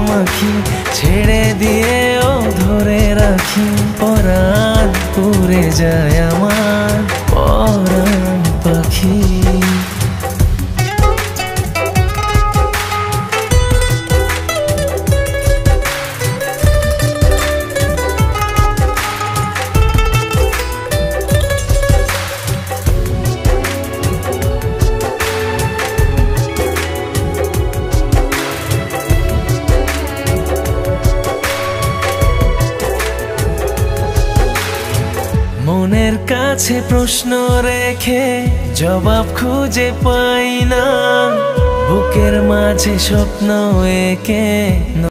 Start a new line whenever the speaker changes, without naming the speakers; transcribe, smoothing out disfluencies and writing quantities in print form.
মাখামাখি ছেড়ে দিয়েও ধরে রাখি। পরাণ পুড়ে যায় আমার পরাণ পাখি। মনের কাছে প্রশ্ন রেখে জবাব খুঁজে পাই না, বুকের মাঝে স্বপ্ন এঁকে